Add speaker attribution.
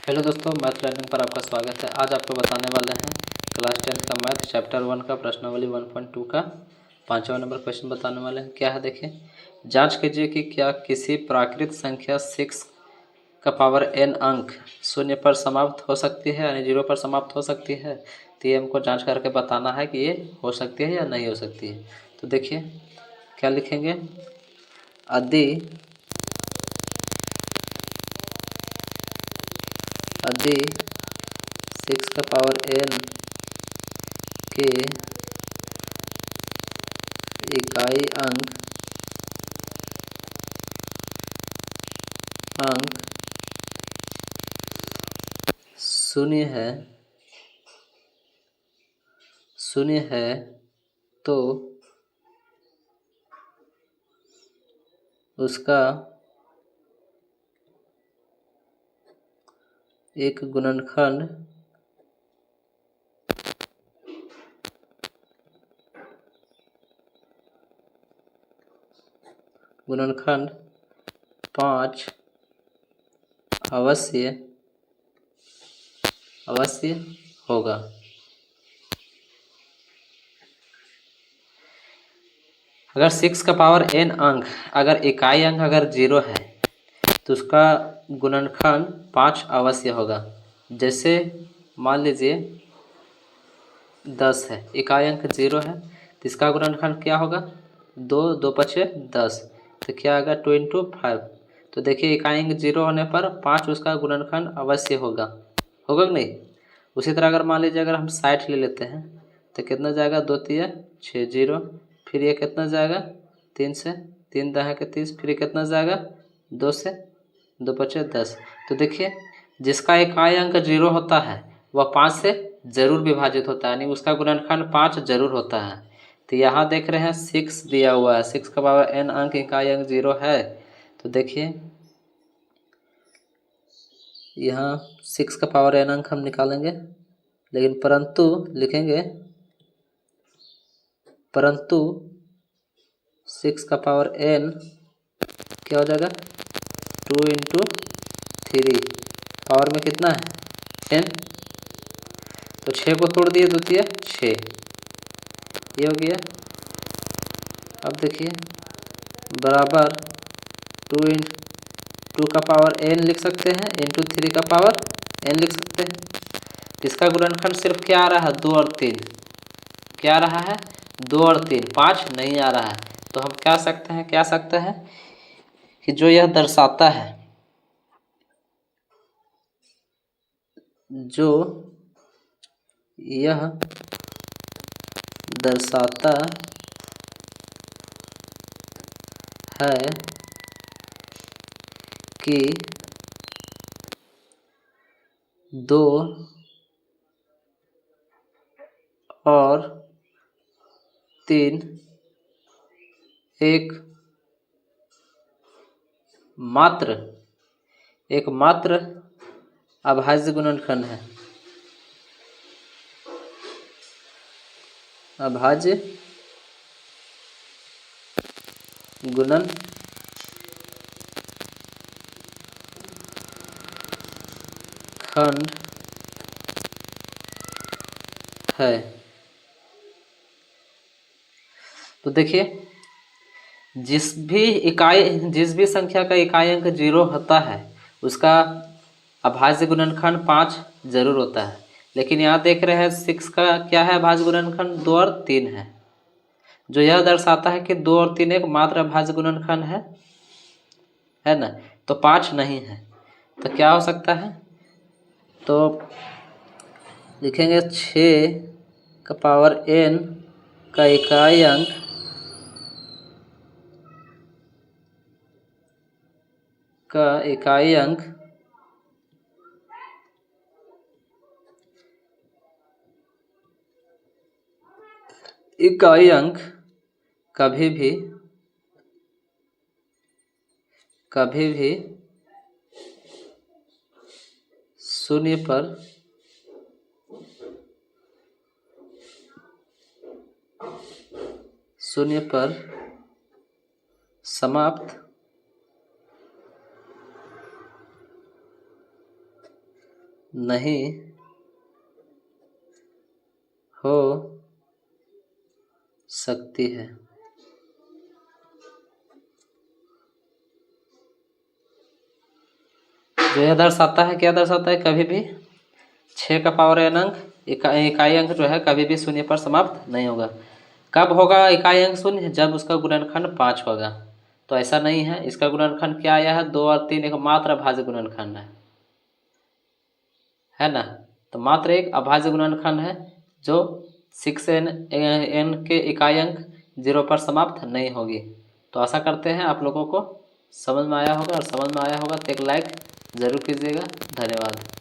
Speaker 1: Hello दोस्तों, math learning पर आपका स्वागत है। आज आपको बताने वाले हैं क्लास 10 का मैथ चैप्टर 1 का प्रश्नावली 1.2 का 5वां नंबर क्वेश्चन बताने वाले हैं। क्या है देखिए, जांच कीजिए कि क्या किसी प्राकृत संख्या 6 का पावर n अंक शून्य पर समाप्त हो सकती है, यानी 0 पर समाप्त हो सकती है। तो ये हमको जांच करके बताना है कि ये हो सकती है या नहीं हो सकती है। तो देखिए क्या लिखेंगे, यदि 6 का पावर n के इकाई अंक शून्य है तो उसका एक गुणनखंड 5 अवश्य होगा। अगर 6 का पावर n अंक, अगर इकाई अंक अगर 0 है तो उसका गुणनखंड 5 अवश्य होगा। जैसे मान लीजिए 10 है, इकाई अंक 0 है तो इसका गुणनखंड क्या होगा, 2 2 पचे 10, तो क्या आएगा 2 इंटू 5। तो देखिए इकाई अंक 0 होने पर 5 उसका गुणनखंड अवश्य होगा कि नहीं। उसी तरह अगर मान लीजिए अगर हम 60 ले लेते हैं तो कितना जाएगा, 2 तिया 6 0, फिर ये कितना जाएगा 3 से, 3 दहा के 30, फिर ये कितना जाएगा 2 से, 2 पचे 10। तो देखिए जिसका इकाई अंक 0 होता है वह 5 से जरूर विभाजित होता है, यानी उसका गुणनखंड 5 जरूर होता है। तो यहाँ देख रहे हैं 6 दिया हुआ है, 6 का पावर n अंक इकाई अंक 0 है। तो देखिए यहाँ 6 का पावर n अंक हम निकालेंगे, लेकिन परंतु 6 का पावर n क्या हो जाएगा, 2 इंटू 3, पावर में कितना है n, तो 6 को तोड़ दिए, 2 तिया 6, ये हो गया। अब देखिए बराबर 2 का पावर n लिख सकते हैं, इंटू 3 का पावर n लिख सकते हैं। इसका गुणनखंड सिर्फ क्या आ रहा है, 2 और 3, क्या आ रहा है 2 और 3, 5 नहीं आ रहा है। तो हम क्या सकते हैं कि जो यह दर्शाता है, है कि 2 और 3 एक मात्र अभाज्य गुणनखंड है, अभाज्य गुणनखंड है। तो देखिए जिस भी संख्या का इकाई अंक 0 होता है उसका अभाज्य गुणनखंड 5 जरूर होता है। लेकिन यहाँ देख रहे हैं 6 का क्या है, अभाज्य गुणनखंड 2 और 3 है, जो यह दर्शाता है कि 2 और 3 एक मात्र अभाज्य गुणनखंड है ना, तो 5 नहीं है। तो क्या हो सकता है, तो लिखेंगे 6 का पावर n का इकाई अंक कभी भी शून्य पर समाप्त नहीं हो सकती है। जो यह दर्शाता है, क्या दर्शाता है, कभी भी 6 का पावर n अंक इकाई अंक जो है कभी भी शून्य पर समाप्त नहीं होगा। कब होगा इकाई अंक शून्य? जब उसका गुणनखंड 5 होगा। तो ऐसा नहीं है, इसका गुणनखंड क्या आया है, 2 और 3 एक मात्र अभाज्य गुणनखंड है ना। तो मात्र एक अभाज्य गुणनखंड है जो 6n के इकाई अंक 0 पर समाप्त नहीं होगी। तो आशा करते हैं आप लोगों को समझ में आया होगा, और समझ में आया होगा तो एक लाइक ज़रूर कीजिएगा। धन्यवाद।